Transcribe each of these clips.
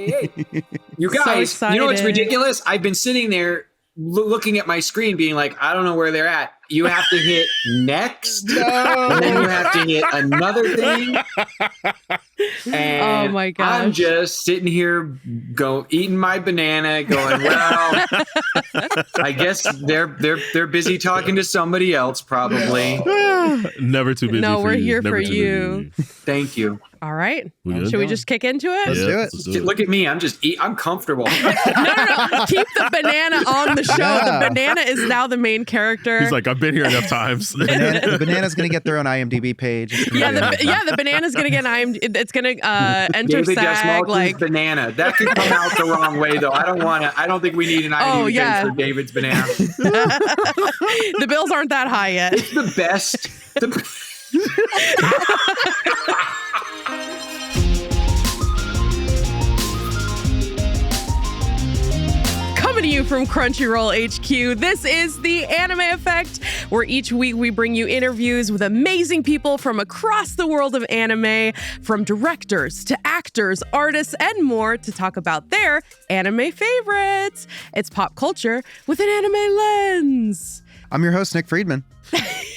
hey. You guys, So you know what's excited. ridiculous? I've been sitting there looking at my screen being like, I don't know where they're at. You have to hit next. No. And then you have to hit another thing. And Oh my gosh. I'm just sitting here eating my banana going, well, I guess they're busy talking to somebody else probably. Never too busy. No, for we're you. here Never for too you. busy. Thank you. All right. We good? Should we just kick into it? Let's do it. Let's do it. Look at me. I'm comfortable. No. Keep the banana on the show. Yeah. The banana is now the main character. He's like, I've been here enough times. The banana's going to get their own IMDb page. It's gonna be- the banana's gonna get it's gonna enter David SAG Dastmalchian's like banana. That could come out the wrong way, though. I don't think we need an IMDb page yeah. for David's banana. the bills aren't that high yet. It's the best. Coming to you from Crunchyroll HQ, this is The Anime Effect, where each week we bring you interviews with amazing people from across the world of anime, from directors to actors, artists, and more to talk about their anime favorites. It's pop culture with an anime lens. I'm your host, Nick Friedman.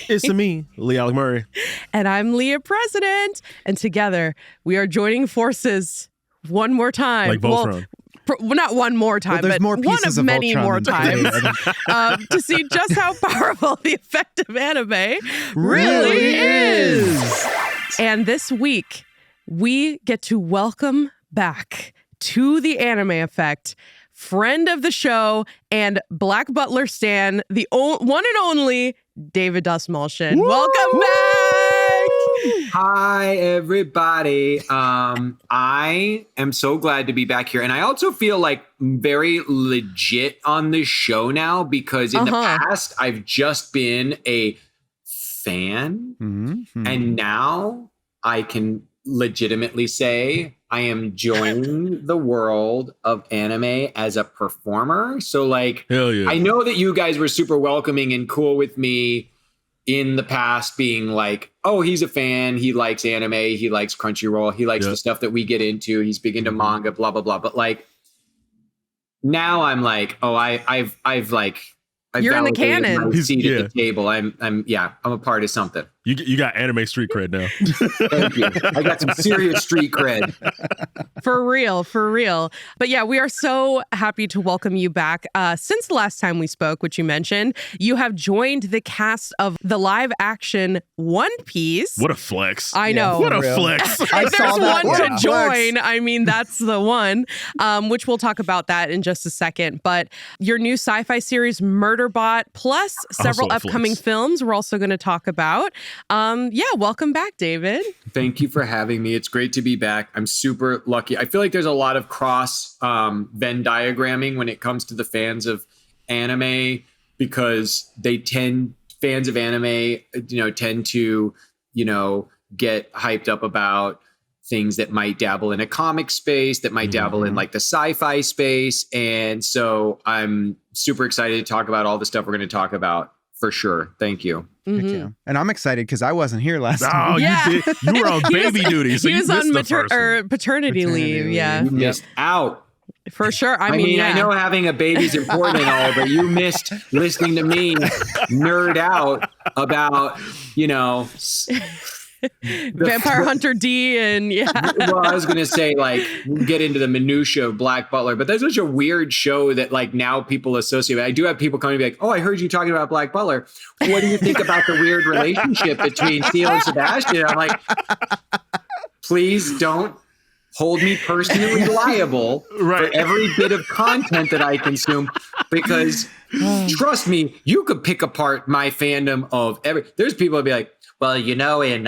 It's me, LeAlec Murray. And I'm Leah President. And together we are joining forces one more time. Like Voltron. Well, not one more time, there's but more one pieces of of many Voltron more than times to see just how powerful the effect of anime really is. And this week, we get to welcome back to the Anime Effect friend of the show and Black Butler stan, the one and only David Dastmalchian. Welcome back! Hi, everybody. I am so glad to be back here. And I also feel like very legit on this show now because in the past, I've just been a fan. Mm-hmm. And now I can legitimately say I am joining the world of anime as a performer. So like, Hell yeah. I know that you guys were super welcoming and cool with me in the past being like, oh, he's a fan. He likes anime. He likes Crunchyroll. He likes the stuff that we get into. He's big into manga, blah, blah, blah. But like, now I'm like, oh, I've You're in the validated canon. my seat at the table. I'm a part of something. You got anime street cred now. Thank you. I got some serious street cred. For real, for real. But yeah, we are so happy to welcome you back. Since the last time we spoke, which you mentioned, you have joined the cast of the live action One Piece. What a flex. I know. What a real. flex. If I there's saw that. one to Yeah. join, I mean, that's the one, which we'll talk about that in just a second. But your new sci-fi series, Murderbot, plus several Also a upcoming flex. films we're also going to talk about. Welcome back, David. Thank you for having me. It's great to be back. I'm super lucky. I feel like there's a lot of cross Venn diagramming when it comes to the fans of anime because fans of anime, tend to, get hyped up about things that might dabble in a comic space, that might dabble in like the sci-fi space. And so I'm super excited to talk about all the stuff we're going to talk about for sure. Thank you. Heck yeah. And I'm excited because I wasn't here last Oh, time. Yeah. you did. You were on baby duty. So He you was missed on the first one. paternity leave. Yeah, You missed out. for sure. I I mean, I know having a baby's important and all, but you missed listening to me nerd out about, Vampire Hunter D and Well, I was going to say, like, get into the minutia of Black Butler, but that's such a weird show that, like, now people associate with. I do have people coming to be like, oh, I heard you talking about Black Butler. What do you think about the weird relationship between Theo and Sebastian? I'm like, please don't hold me personally liable for every bit of content that I consume, because trust me, you could pick apart my fandom of there's people that be like, well, in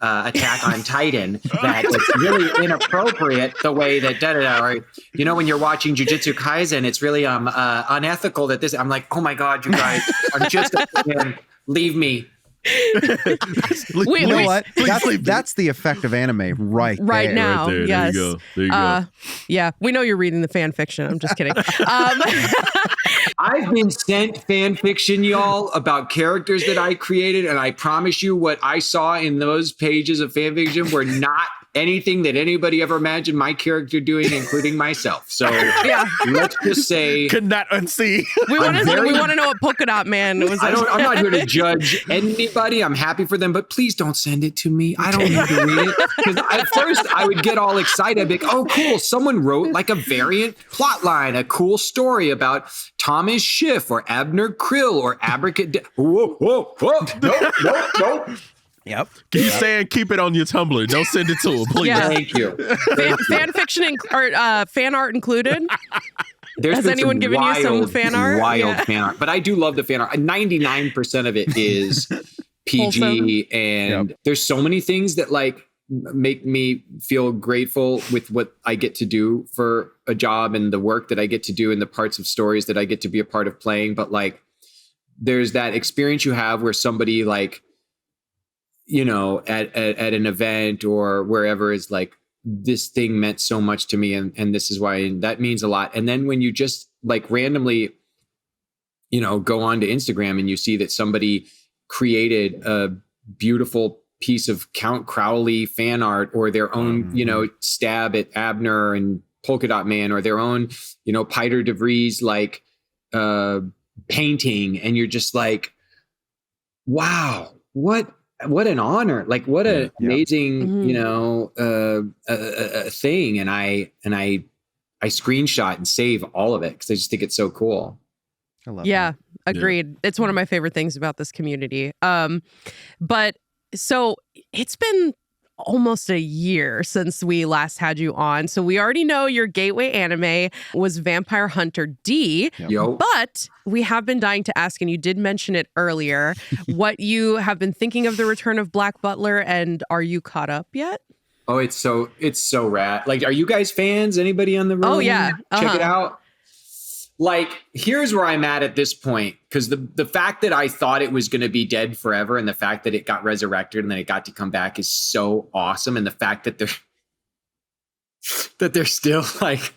Attack on Titan, that it's really inappropriate the way that or when you're watching Jujutsu Kaisen, it's really unethical that this. I'm like, oh my god, you guys are just leave me. You know what? That's the effect of anime right there. now. Right there. Yes. There you go. Yeah, we know you're reading the fan fiction. I'm just kidding. I've been sent fan fiction, y'all, about characters that I created, and I promise you what I saw in those pages of fan fiction were not anything that anybody ever imagined my character doing, including myself. So let's just say, could not unsee. We want to know what Polka Dot Man was. I'm not here to judge anybody. I'm happy for them, but please don't send it to me. I don't need to read it. Because at first I would get all excited. I'd be like, oh, cool. Someone wrote like a variant plot line, a cool story about Thomas Schiff or Abner Krill or Abracadabra. Whoa. Nope. Yep. Keep saying keep it on your Tumblr. Don't send it to him, please. Yeah. Thank you. Fan fiction or fan art included. Has anyone given you some fan art? Wild fan art. But I do love the fan art. 99% of it is PG. And there's so many things that like make me feel grateful with what I get to do for a job and the work that I get to do and the parts of stories that I get to be a part of playing. But like, there's that experience you have where somebody like, you know, at an event or wherever is like, this thing meant so much to me. And this is why, and that means a lot. And then when you just like randomly, you know, go on to Instagram and you see that somebody created a beautiful piece of Count Crowley fan art or their own, you know, stab at Abner and Polka Dot Man or their own, you know, Piter de Vries like painting. And you're just like, wow, what an honor. Like what an amazing, you know, thing. And I screenshot and save all of it because I just think it's so cool. I love that. Agreed. It's one of my favorite things about this community. But so it's been almost a year since we last had you on. So we already know your gateway anime was Vampire Hunter D. But we have been dying to ask, and you did mention it earlier, what you have been thinking of the return of Black Butler, and are you caught up yet? Oh, it's so rad. Like, are you guys fans? Anybody on the room? Oh, yeah. Check it out. Like, here's where I'm at this point, because the fact that I thought it was going to be dead forever and the fact that it got resurrected and then it got to come back is so awesome. And the fact that they're still like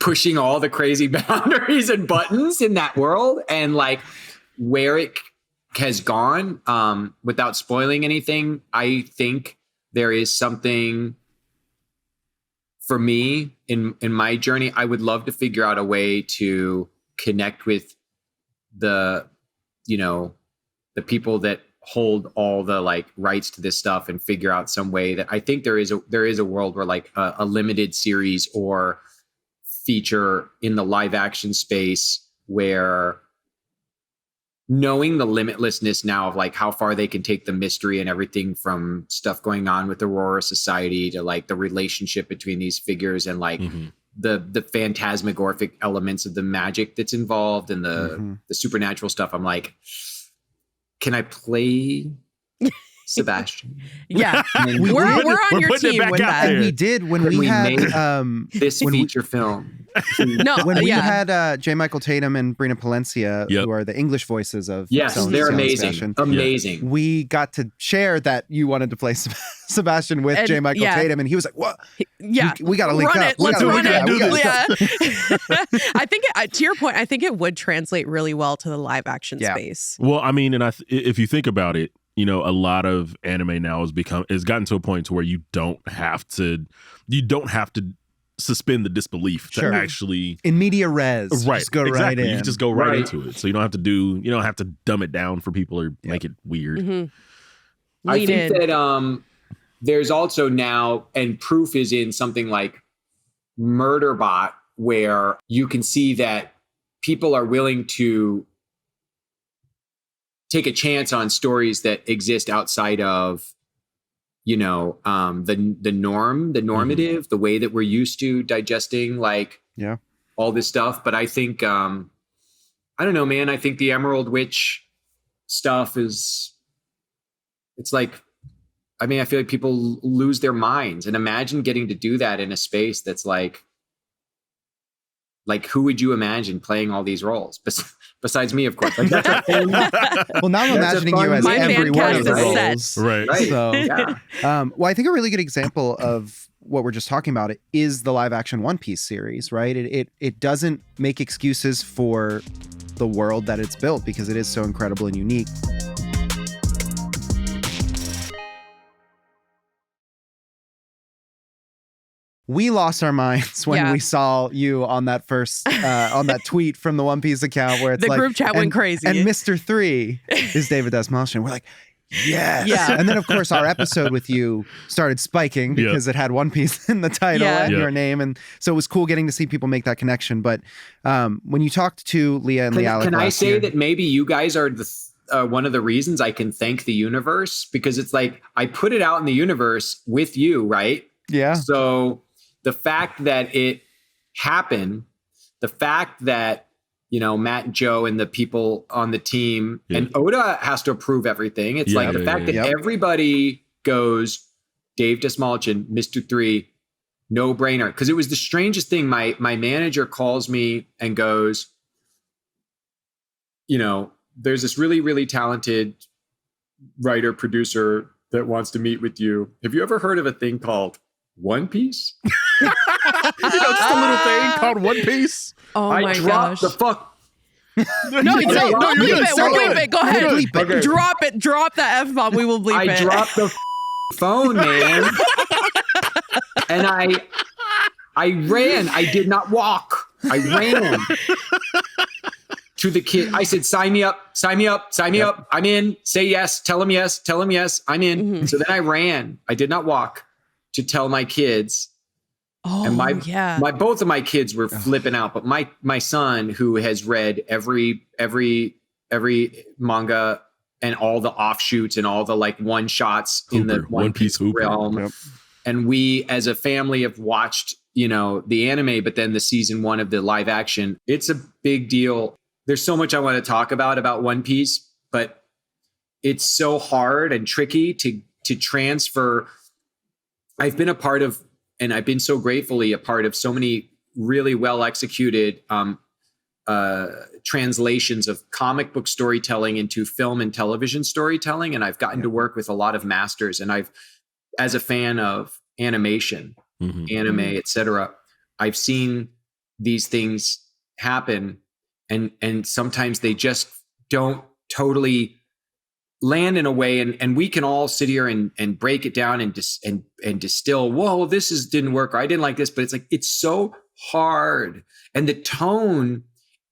pushing all the crazy boundaries and buttons in that world and like where it has gone, without spoiling anything, I think there is something for me in my journey. I would love to figure out a way to connect with the, you know, the people that hold all the like rights to this stuff and figure out some way that I think there is a world where like a limited series or feature in the live action space where knowing the limitlessness now of like how far they can take the mystery and everything from stuff going on with the Aurora Society to like the relationship between these figures and like the phantasmagoric elements of the magic that's involved and the supernatural stuff. I'm like, can I play Sebastian? Yeah. We're on your team with that. And we did when we had this feature film. When we had J. Michael Tatum and Brina Palencia, who are the English voices of they're amazing. Sebastian. Amazing. We got to share that you wanted to play Sebastian with J. Michael Tatum, and he was like, "What? We got to link up. Let's run it. Yeah. I think to your point, I think it would translate really well to the live action space. Well, I mean, and if you think about it, you know, a lot of anime now has gotten to a point to where you don't have to suspend the disbelief to actually in media res, just go right in. You can just go right into it, so you don't have to dumb it down for people or make it weird. I think that there's also now, and proof is in something like Murderbot, where you can see that people are willing to take a chance on stories that exist outside of, you know, the normative, the way that we're used to digesting like all this stuff. But I think, I don't know, man, I think the Emerald Witch stuff it's like, I mean, I feel like people lose their minds, and imagine getting to do that in a space that's like who would you imagine playing all these roles? Besides me, of course. Like, that's a thing. Well, now I'm imagining you as every one of the roles. Right. So, well, I think a really good example of what we're just talking about is the live action One Piece series, right? It doesn't make excuses for the world that it's built because it is so incredible and unique. we lost our minds when we saw you on that first on that tweet from the One Piece account where it's the group chat went crazy. And Mr. 3 is David Dastmalchian. We're like, yes. Yeah. And then of course our episode with you started spiking because it had One Piece in the title and your name. And so it was cool getting to see people make that connection. But when you talked to Leah and LeAlec, can I say that maybe you guys are one of the reasons I can thank the universe? Because it's like, I put it out in the universe with you, right? Yeah. So the fact that it happened, the fact that, you know, Matt and Joe and the people on the team and Oda has to approve everything. It's like the fact that everybody goes, Dave Dastmalchian, Mr. 3, no brainer. Because it was the strangest thing. My manager calls me and goes, you know, there's this really, really talented writer, producer that wants to meet with you. Have you ever heard of a thing called One Piece? You know, just a little thing called One Piece. Oh my gosh. I dropped the fuck. No, we'll bleep it. We'll bleep it. Go ahead. Okay. Drop it. Drop the F-bomb. We will bleep it. I dropped the phone, man. And I ran. I did not walk. I ran to the kid. I said, sign me up, sign me up, sign me up. I'm in. Say yes. Tell him yes. Tell him yes. I'm in. Mm-hmm. So then I ran. I did not walk to tell my kids. Oh, and my both of my kids were flipping out, but my son, who has read every manga and all the offshoots and all the like one shots in the One Piece realm, and we as a family have watched, you know, the anime, but then the season 1 of the live action. It's a big deal. There's so much I want to talk about One Piece, but it's so hard and tricky to transfer. I've been a part of. And I've been so gratefully a part of so many really well executed translations of comic book storytelling into film and television storytelling. And I've gotten to work with a lot of masters. And I've, as a fan of animation, anime, etc., I've seen these things happen. And sometimes they just don't totally land in a way, and we can all sit here and break it down and distill, whoa, this didn't work, or I didn't like this, but it's like, it's so hard. And the tone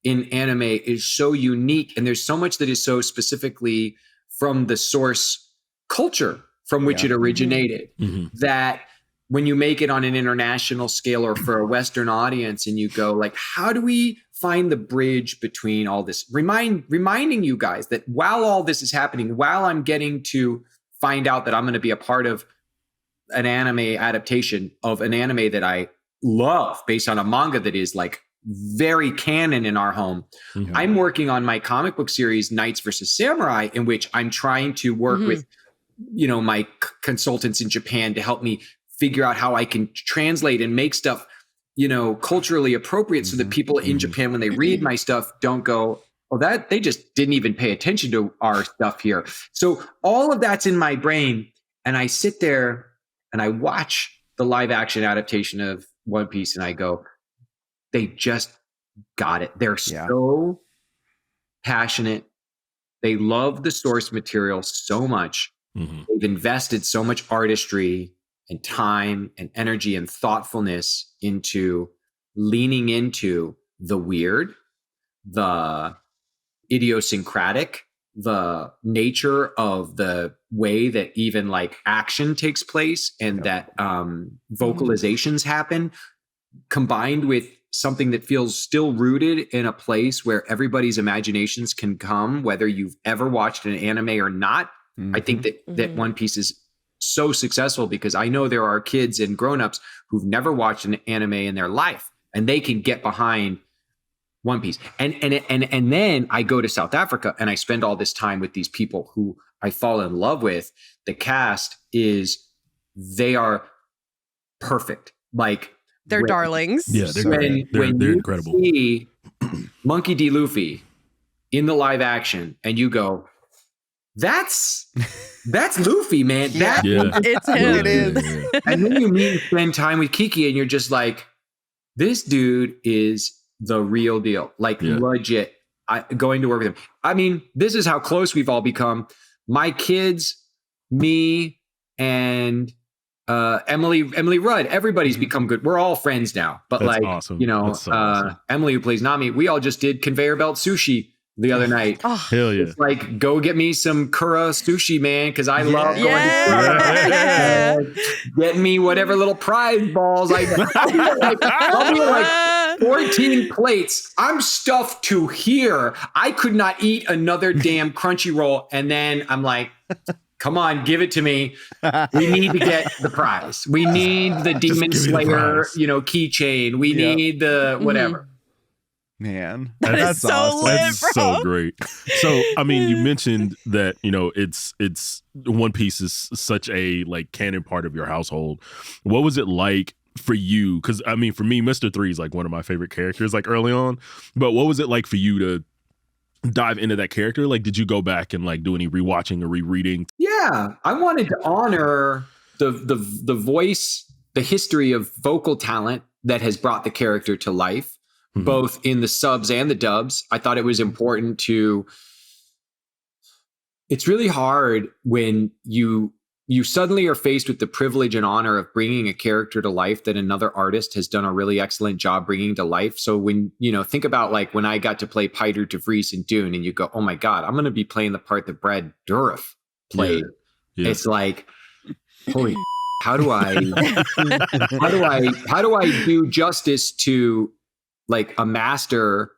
in anime is so unique, and there's so much that is so specifically from the source culture from which it originated, that when you make it on an international scale or for a Western audience and you go like, how do we find the bridge between all this? Reminding you guys that while all this is happening, while I'm getting to find out that I'm going to be a part of an anime adaptation of an anime that I love based on a manga that is like very canon in our home, I'm working on my comic book series, Knights versus Samurai, in which I'm trying to work with, you know, my consultants in Japan to help me figure out how I can translate and make stuff, you know, culturally appropriate so that people in Japan, when they read my stuff, don't go, oh, that they just didn't even pay attention to our stuff here. So all of that's in my brain. And I sit there and I watch the live action adaptation of One Piece and I go, they just got it. They're so passionate. They love the source material so much. They've invested so much artistry and time and energy and thoughtfulness into leaning into the weird, the idiosyncratic, the nature of the way that even like action takes place and that vocalizations happen, combined with something that feels still rooted in a place where everybody's imaginations can come, whether you've ever watched an anime or not. I think that One Piece is so successful because I know there are kids and grownups who've never watched an anime in their life, and they can get behind One Piece. And then I go to South Africa and I spend all this time with these people who I fall in love with. The cast they are perfect. Like they're darlings. Yeah, they're incredible. See Monkey D. Luffy in the live action, and you go, That's Luffy, man. It's him. It is. And then you meet and spend time with Kiki, and you're just like, this dude is the real deal. Like legit. Going to work with him. I mean, this is how close we've all become. My kids, me, and Emily Rudd. Everybody's become good. We're all friends now. But That's like, awesome. you know, That's so awesome. Emily, who plays Nami, we all just did conveyor belt sushi the other night. Oh, Hell yeah. It's like, go get me some Kura sushi, man, because I love going yeah. to get me whatever little prize balls. I'll be like 14 plates. I'm stuffed to here. I could not eat another damn Crunchyroll. And then I'm like, come on, give it to me. We need to get the prize. We need the Demon Slayer, keychain. We need the whatever. Man, That's so awesome. lit, That's bro. so great. So, I mean, you mentioned that, it's One Piece is such a like canon part of your household. What was it like for you? Because I mean, for me, Mr. 3 is like one of my favorite characters, like early on. But what was it like for you to dive into that character? Like, did you go back and like do any rewatching or rereading? Yeah, I wanted to honor the voice, the history of vocal talent that has brought the character to life. Mm-hmm. Both in the subs and the dubs. I thought it was important to. It's really hard when you suddenly are faced with the privilege and honor of bringing a character to life that another artist has done a really excellent job bringing to life. So when, think about like when I got to play Piter de Vries in Dune and you go, oh my God, I'm going to be playing the part that Brad Dourif played. Yeah. It's like, holy, how do I do justice to like a master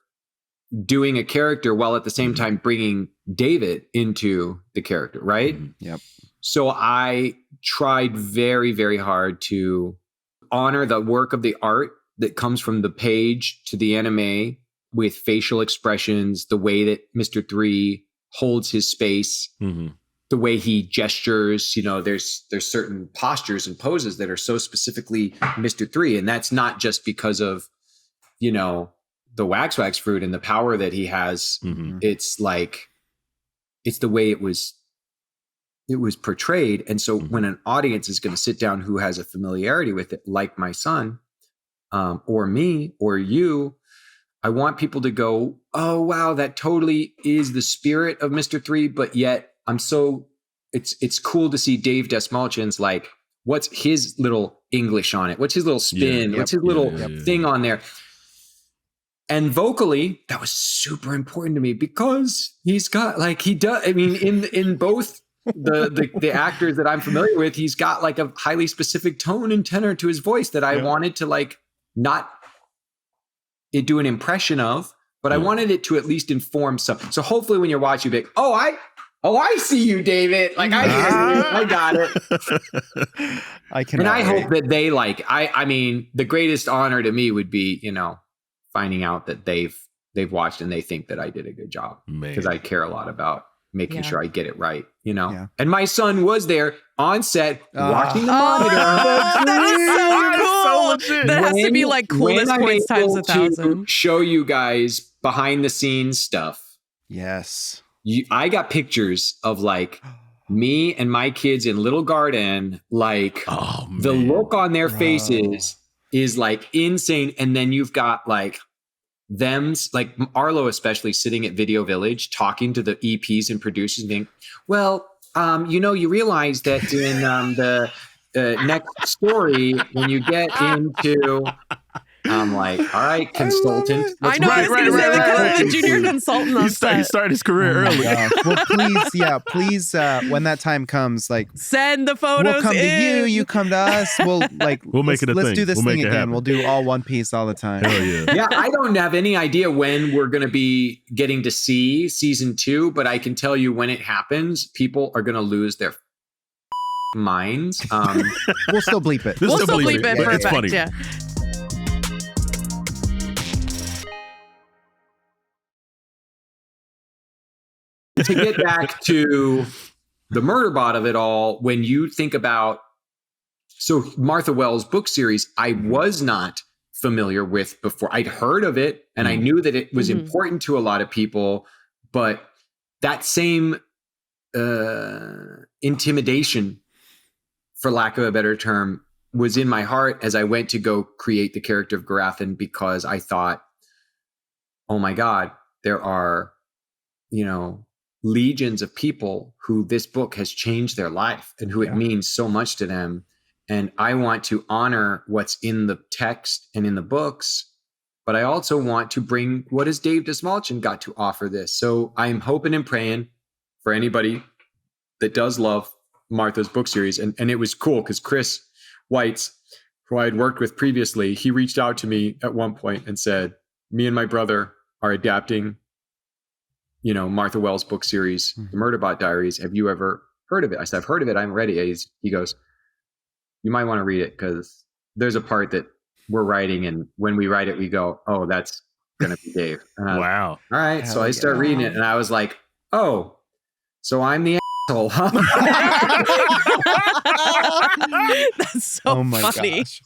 doing a character while at the same time bringing David into the character, right? Yep. So I tried very, very hard to honor the work of the art that comes from the page to the anime with facial expressions, the way that Mr. 3 holds his space, the way he gestures. There's certain postures and poses that are so specifically Mr. 3, and that's not just because of the wax fruit and the power that he has. It's like, it's the way it was portrayed. And so when an audience is going to sit down who has a familiarity with it, like my son, or me, or you, I want people to go, oh, wow, that totally is the spirit of Mr. 3. But yet it's cool to see Dave Dastmalchian's like, what's his little English on it? What's his little spin? What's his little thing on there? And vocally, that was super important to me because he's got like, he does, I mean, in both the actors that I'm familiar with, he's got like a highly specific tone and tenor to his voice that I wanted to like not do an impression of, but I wanted it to at least inform something. So hopefully when you're watching, you'll be like, I see you, David. Like I hear you. I got it. I hope that they like. I mean, the greatest honor to me would be, finding out that they've watched and they think that I did a good job, because I care a lot about making sure I get it right. And my son was there on set watching the monitor. That is so cool. That has to be like coolest points times 1,000. Show you guys behind the scenes stuff. Yes. I got pictures of like me and my kids in Little Garden, like the look on their faces is like insane. And then you've got like like Arlo, especially sitting at Video Village, talking to the EPs and producers and being, well, you realize that in the next story, when you get into, I'm like, all right, consultant. I know, I was going to say the junior consultant on set. He started his career early. Well, please, when that time comes, like, send the photos. We'll come to you, you come to us. We'll make it a thing. Let's do this thing again. Happen. We'll do all One Piece all the time. Hell yeah. Yeah, I don't have any idea when we're going to be getting to see season 2, but I can tell you when it happens, people are going to lose their minds. We'll still bleep it. We'll still bleep it. Perfect. It's funny. Yeah. To get back to the Murderbot of it all, when you think about, so Martha Wells' book series, I was not familiar with before. I'd heard of it and I knew that it was important to a lot of people, but that same intimidation, for lack of a better term, was in my heart as I went to go create the character of Garathan, because I thought, oh my God, there are, legions of people who this book has changed their life and who it means so much to them. and I want to honor what's in the text and in the books, but I also want to bring what has Dave Dastmalchian got to offer this. So I'm hoping and praying for anybody that does love Martha's book series. And it was cool because Chris Weitz, who I had worked with previously, he reached out to me at one point and said, me and my brother are adapting, Martha Wells' book series, The Murderbot Diaries. Have you ever heard of it? I said, I've heard of it. I'm ready. He goes, you might want to read it because there's a part that we're writing. And when we write it, we go, oh, that's going to be Dave. Wow. All right. So I start reading it and I was like, oh, so I'm the asshole, huh? That's so funny. Gosh.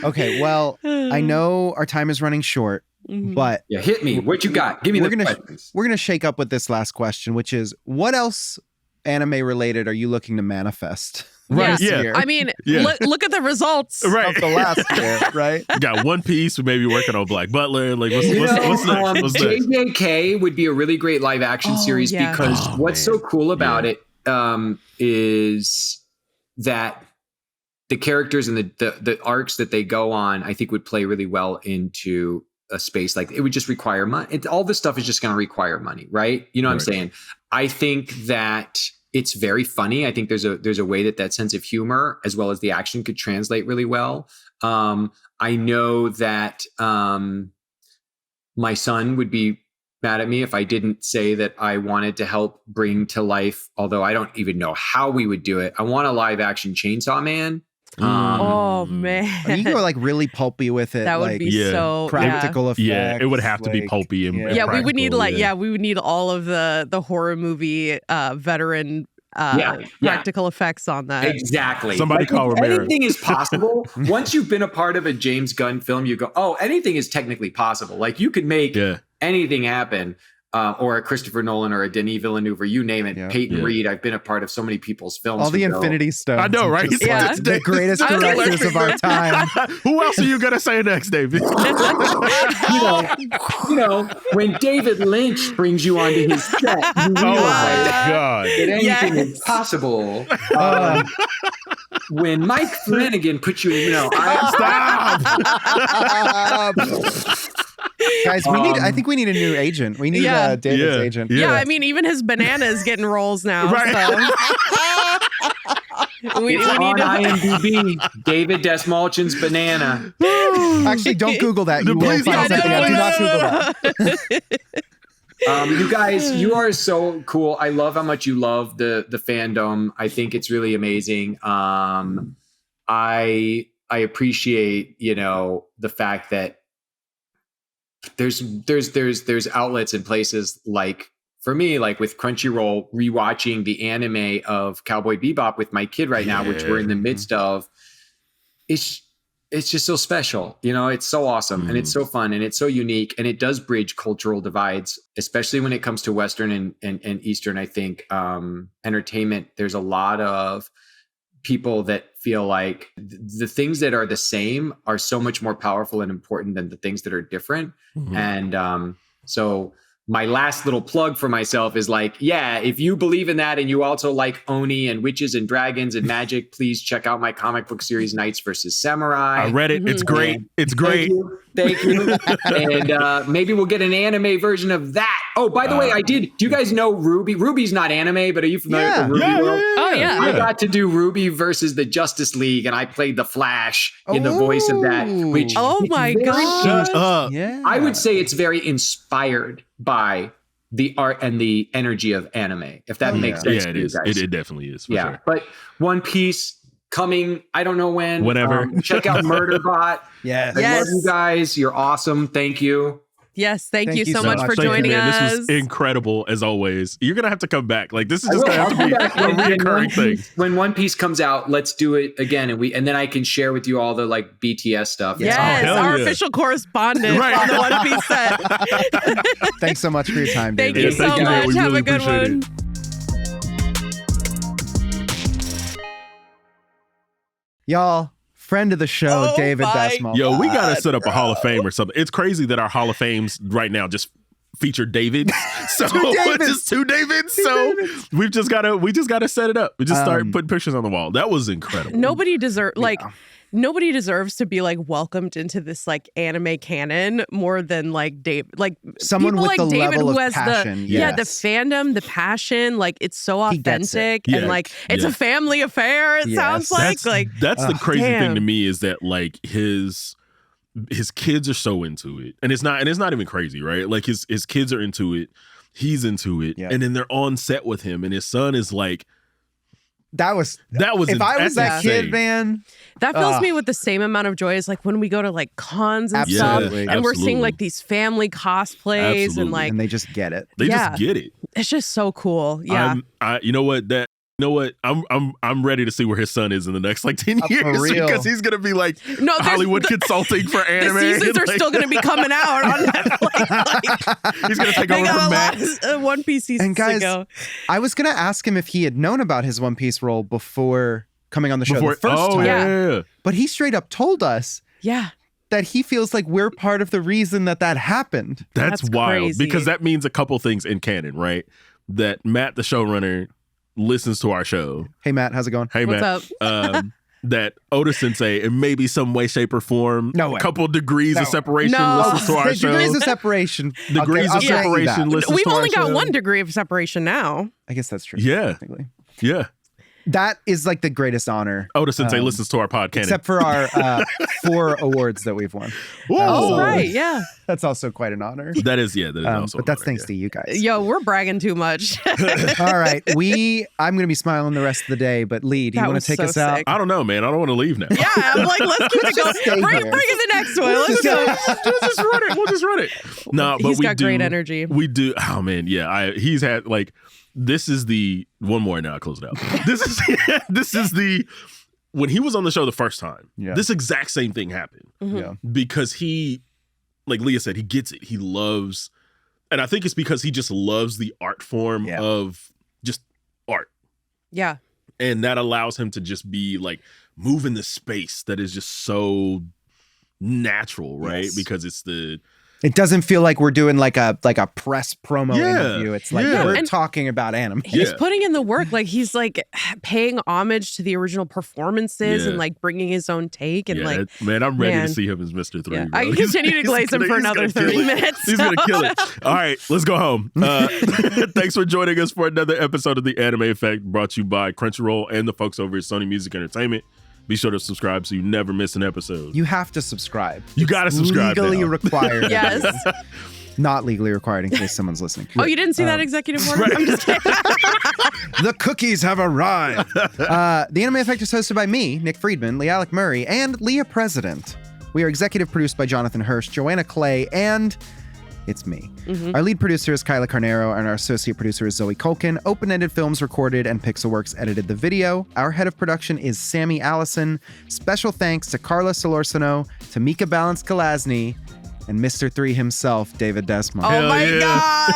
Okay, well, I know our time is running short, but hit me. What you got? Give me questions. We're gonna shake up with this last question, which is, what else anime related are you looking to manifest? Right. Year? I mean, look at the results of the last year, right? You got One Piece. We may be working on Black Butler. Like, what's next? What's next? JJK would be a really great live action series because what's so cool about it is that the characters and the arcs that they go on, I think, would play really well into a space like it would just require money. All this stuff is just going to require money, right? You know what I'm saying? I think that it's very funny. I think there's a way that sense of humor as well as the action could translate really well. I know that my son would be mad at me if I didn't say that I wanted to help bring to life, although I don't even know how we would do it. I want a live action Chainsaw Man. Oh man, you go like really pulpy with it. That would be so practical effects. Yeah, it would have to be pulpy and we would need we would need all of the horror movie veteran practical effects on that. Exactly. Somebody call Romero. Anything is possible. Once you've been a part of a James Gunn film, you go, oh, anything is technically possible. Like you could make anything happen. Or a Christopher Nolan or a Denis Villeneuve, or you name it. Peyton Reed. I've been a part of so many people's films. All the Infinity Stones. I know, right? The greatest directors of our time. Who else are you gonna say next, David? When David Lynch brings you onto his set, you realize God, that anything is possible. When Mike Flanagan puts you in, stop. Guys, I think we need a new agent. We need David's agent. Yeah, I mean, even his banana is getting roles now. Right. So. we need on IMDb. David Dastmalchian's banana. Actually, don't Google that. You will find something out. Do not Google that. You guys, you are so cool. I love how much you love the fandom. I think it's really amazing. I appreciate, the fact that there's outlets and places like, for me, like with Crunchyroll, rewatching the anime of Cowboy Bebop with my kid right now, which we're in the midst of. It's just so special. It's so awesome and it's so fun and it's so unique and it does bridge cultural divides, especially when it comes to Western and Eastern, I think, entertainment. There's a lot of people that feel like the things that are the same are so much more powerful and important than the things that are different. And so my last little plug for myself is like, if you believe in that and you also like Oni and witches and dragons and magic, please check out my comic book series, Knights vs. Samurai. I read it. It's great. It's great. Thank you. And maybe we'll get an anime version of that. Oh, by the way, I did. Do you guys know Ruby? Ruby's not anime, but are you familiar with Ruby World? Oh, yeah. I got to do Ruby versus the Justice League, and I played the Flash in the voice of that. Which my gosh. Shut up. Yeah. I would say it's very inspired by the art and the energy of anime, if that makes sense. Yeah, it is. It definitely is. For sure. But One Piece coming, I don't know when. Whenever. Check out Murderbot. Yes. I love you guys. You're awesome. Thank you. Yes, thank you so much for joining us. This was incredible as always. You're gonna have to come back. Like this is just gonna have to be a reoccurring thing. When One Piece comes out, let's do it again, and then I can share with you all the like BTS stuff. Yes, our official correspondent on the One Piece set. Thanks so much for your time, David. Thank you so much. We have really a good one. Y'all, friend of the show, David Dastmalchian. Yo, we gotta set up a Hall of Fame or something. It's crazy that our Hall of Fames right now just feature Davids. So just two Davids. Two So Davids. we just gotta set it up. We just start putting pictures on the wall. That was incredible. Nobody nobody deserves to be like welcomed into this like anime canon more than like Dave, like Someone people with like the David level who of has passion, the yes. the fandom, the passion. Like it's so He gets it. authentic Yeah. and like it's Yeah. a family affair. It Yes. sounds like that's the crazy thing damn. to me is that like his kids are so into it, and it's not even crazy, right? Like his kids are into it, he's into it, Yeah. and then they're on set with him, and his son is like, That was if I was that insane. kid, man. that fills me with the same amount of joy as like when we go to like cons and stuff, Absolutely. and we're seeing Absolutely. like these family cosplays Absolutely. and like And they just get it. they Yeah. just get it. it's just so cool. Yeah. You know what? I'm ready to see where his son is in the next like 10 For years real. because he's gonna be like No, there's- Hollywood consulting for the anime. seasons are Like, still going to be coming out on Netflix. Like, he's gonna take they over got from a Matt. lot of One Piece seasons And guys, to go. I was gonna ask him if he had known about his One Piece role before coming on the show the first time. Yeah. But he straight up told us Yeah. that he feels like we're part of the reason that happened. That's wild crazy. because that means a couple things in canon, right? That Matt, the showrunner, listens to our show. Hey Matt, how's it going? Hey, What's Matt. up? That Oda Sensei, in maybe some way, shape, or form, No way. a couple degrees of No. separation, No. listens to our show. Degrees of separation. Degrees I'll of grant you separation, that. listens We've to our only got show. one degree of separation now. I guess that's true. Yeah. Technically. Yeah. That is like the greatest honor. Oda Sensei listens to our podcast. Except for our 4 awards that we've won. Oh, So right. Yeah. That's also quite an honor. That is also. But that's an honor, thanks to you guys. Yo, we're bragging too much. All right. I'm going to be smiling the rest of the day, but Lee, do you That want was to take so us out? sick. I don't know, man. I don't want to leave now. Yeah, I'm like, let's keep it Just stay going. Bring here. in the next one. Let's go. We'll just run it. No, but He's we got do, great energy. We do. Oh man, yeah. He's had like. This is the one more. Now I close it out. This is the when he was on the show the first time. Yeah. This exact same thing happened Yeah. because he, like Leah said, he gets it. He loves, and I think it's because he just loves the art form Yeah. of just art. Yeah. And that allows him to just be like move in the space that is just so natural, right? Yes. Because it's the It doesn't feel like we're doing like a press promo Yeah. interview. It's like Yeah. we're And talking about anime. He's Yeah. putting in the work. Like he's like paying homage to the original performances Yeah. and like bringing his own take. And like, man, I'm ready man. to see him as Mr. 3. yeah. bro. I can continue to glaze him for he's another gonna kill 30 it. minutes. He's gonna kill it. All right, let's go home. Thanks for joining us for another episode of The Anime Effect, brought to you by Crunchyroll and the folks over at Sony Music Entertainment. Be sure to subscribe so you never miss an episode. You have to subscribe. You gotta subscribe Legally now. required. Yes. Not legally required in case someone's listening. Oh, you didn't see that executive order? right. I'm just kidding. The cookies have arrived. The Anime Effect is hosted by me, Nick Friedman, LeAlec Murray, and Leah President. We are executive produced by Jonathan Hirsch, Joanna Clay, and it's me. Our lead producer is Kyla Carnero, and our associate producer is Zoe Culkin. Open-Ended Films recorded and Pixelworks edited the video. Our head of production is Sammy Allison. Special thanks to Carla Solorzano, Tamika Balance-Galasny, and Mr. 3 himself, David Dastmalchian. Oh Hell my yeah.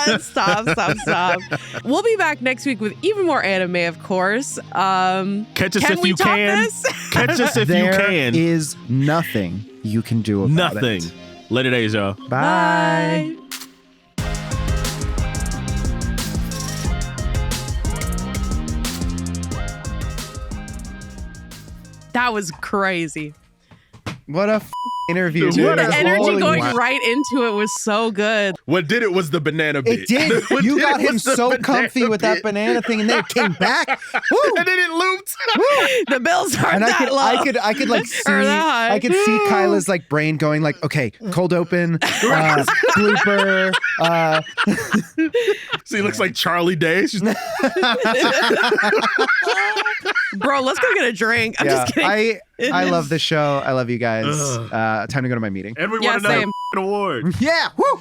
God. Stop. We'll be back next week with even more anime, of course. Catch us Can if we you top can. this? Catch us if you There can. is nothing you can do about Nothing. it. Later days, y'all. Bye. That was crazy. What a interview, Dude, dude. what The a- energy Holy going wow. right into it was so good. What did it was the banana bit. It did. What You did got it him was the so banana comfy with that bit. banana thing, and then it came back. Woo! And then it looped. The bills aren't And that low. I could like see, Or that high. I could see Kyla's like brain going like, okay, cold open, blooper. See, it looks like Charlie Day. She's Bro, let's go get a drink. I'm just kidding. I love the show. I love you guys. Time to go to my meeting. and we Yeah, want another same. award. Yeah. Woo!